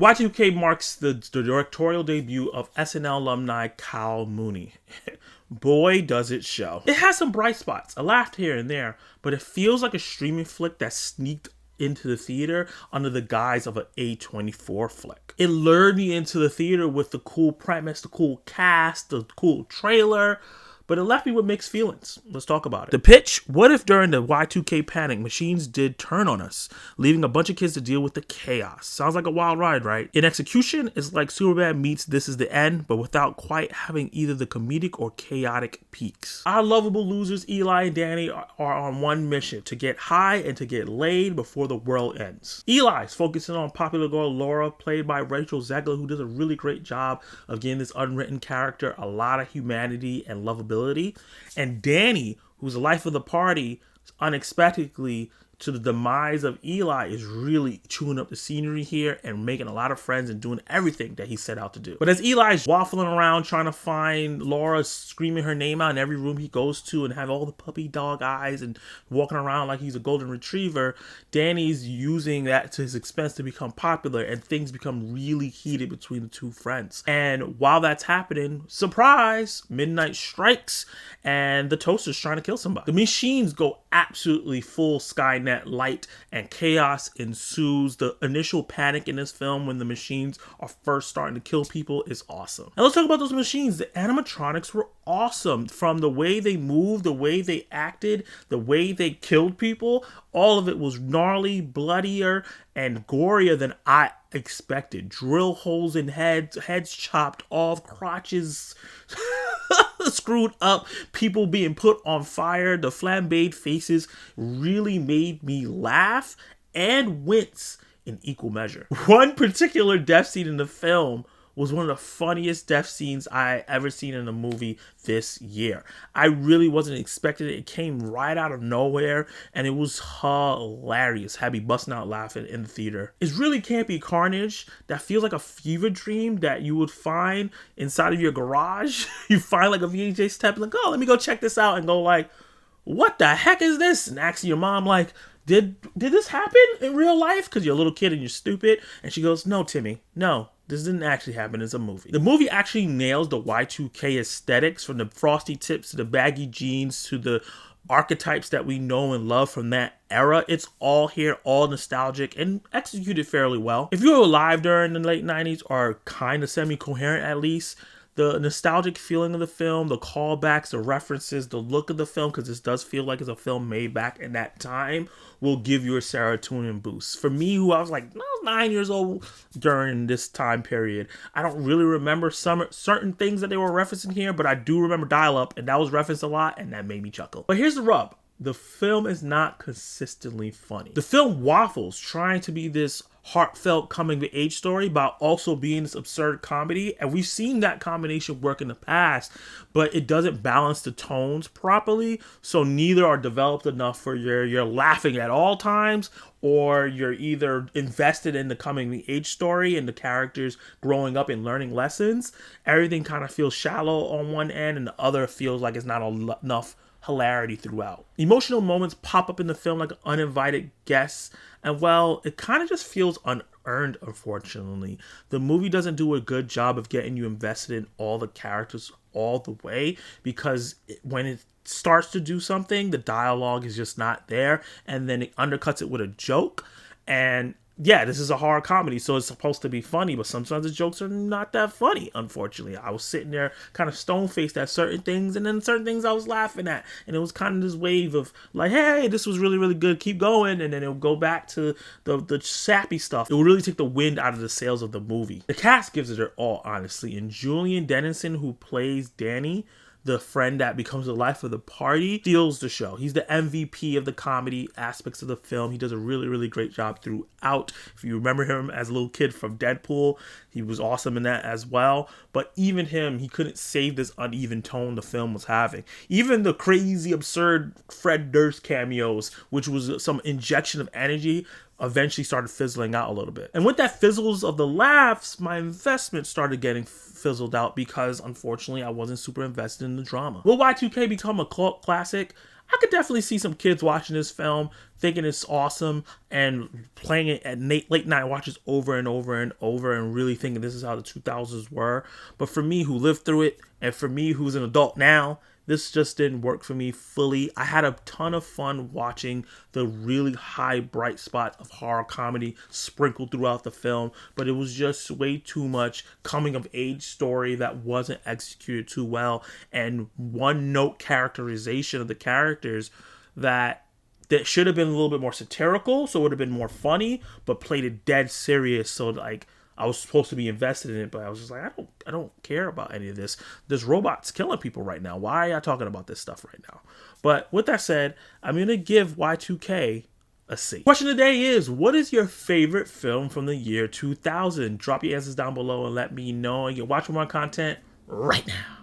Y2K marks the directorial debut of SNL alumni Kyle Mooney. Boy, does it show. It has some bright spots, a laugh here and there, but it feels like a streaming flick that sneaked into the theater under the guise of an A24 flick. It lured me into the theater with the cool premise, the cool cast, the cool trailer, but it left me with mixed feelings. Let's talk about it. The pitch: what if during the Y2K panic, machines did turn on us, leaving a bunch of kids to deal with the chaos? Sounds like a wild ride, right? In execution, it's like Superbad meets This Is the End, but without quite having either the comedic or chaotic peaks. Our lovable losers, Eli and Danny, are on one mission: to get high and to get laid before the world ends. Eli's focusing on popular girl Laura, played by Rachel Zegler, who does a really great job of giving this unwritten character a lot of humanity and lovability. And Danny, who's the life of the party, unexpectedly to the demise of Eli, is really chewing up the scenery here and making a lot of friends and doing everything that he set out to do. But as Eli's waffling around trying to find Laura, screaming her name out in every room he goes to and have all the puppy dog eyes and walking around like he's a golden retriever, Danny's using that to his expense to become popular, and things become really heated between the two friends. And while that's happening, surprise, midnight strikes and the toaster's trying to kill somebody. The machines go absolutely full Skynet light and chaos ensues. The initial panic in this film when the machines are first starting to kill people is awesome. And let's talk about those machines. The animatronics were awesome. From the way they moved, the way they acted, the way they killed people, all of it was gnarly, bloodier, and gorier than I expected. Drill holes in heads chopped off, crotches screwed up, people being put on fire. The flambéed faces really made me laugh and wince in equal measure. One particular death scene in the film was one of the funniest death scenes I ever seen in a movie this year. I really wasn't expecting it. It came right out of nowhere and it was hilarious. Had me busting out laughing in the theater. It's really campy carnage that feels like a fever dream that you would find inside of your garage. You find like a VHS tape and like, oh, let me go check this out, and go like, what the heck is this? And asking your mom like, did this happen in real life? Because you're a little kid and you're stupid. And she goes, no, Timmy, no. This didn't actually happen. It's a movie. The movie actually nails the Y2K aesthetics, from the frosty tips to the baggy jeans to the archetypes that we know and love from that era. It's all here, all nostalgic, and executed fairly well. If you were alive during the late 90s, or kind of semi-coherent at least, the nostalgic feeling of the film, the callbacks, the references, the look of the film, because this does feel like it's a film made back in that time, will give you a serotonin boost. For me, who I was 9 years old during this time period, I don't really remember certain things that they were referencing here, but I do remember dial-up, and that was referenced a lot, and that made me chuckle. But here's the rub. The film is not consistently funny. The film waffles, trying to be this heartfelt coming-of-age story while also being this absurd comedy, and we've seen that combination work in the past, but it doesn't balance the tones properly, so neither are developed enough for you're laughing at all times, or you're either invested in the coming-of-age story and the characters growing up and learning lessons. Everything kind of feels shallow on one end, and the other feels like it's not enough hilarity throughout. Emotional moments pop up in the film like uninvited guests, and well, it kind of just feels unearned, unfortunately. The movie doesn't do a good job of getting you invested in all the characters all the way, because when it starts to do something, the dialogue is just not there, and then it undercuts it with a joke. And yeah, this is a horror comedy, so it's supposed to be funny, but sometimes the jokes are not that funny, unfortunately. I was sitting there kind of stone-faced at certain things, and then certain things I was laughing at. And it was kind of this wave of like, hey, this was really, really good, keep going. And then it would go back to the sappy stuff. It would really take the wind out of the sails of the movie. The cast gives it their all, honestly. And Julian Dennison, who plays Danny, the friend that becomes the life of the party, steals the show. He's the MVP of the comedy aspects of the film. He does a really, really great job throughout. If you remember him as a little kid from Deadpool, he was awesome in that as well. But even him, he couldn't save this uneven tone the film was having. Even the crazy, absurd Fred Durst cameos, which was some injection of energy, eventually started fizzling out a little bit. And with that fizzles of the laughs, my investment started getting fizzled out, because unfortunately I wasn't super invested in the drama. Will Y2K become a cult classic? I could definitely see some kids watching this film, thinking it's awesome, and playing it at late night watches over and over and over, and really thinking this is how the 2000s were. But for me, who lived through it, and for me, who's an adult now, this just didn't work for me fully. I had a ton of fun watching the really high bright spot of horror comedy sprinkled throughout the film, but it was just way too much coming of age story that wasn't executed too well, and one note characterization of the characters that should have been a little bit more satirical, so it would have been more funny, but played it dead serious. So like I was supposed to be invested in it, but I was just like, I don't care about any of this. There's robots killing people right now. Why are y'all talking about this stuff right now? But with that said, I'm gonna give Y2K a C. Question of the day is, what is your favorite film from the year 2000? Drop your answers down below and let me know. And you can watch more content right now.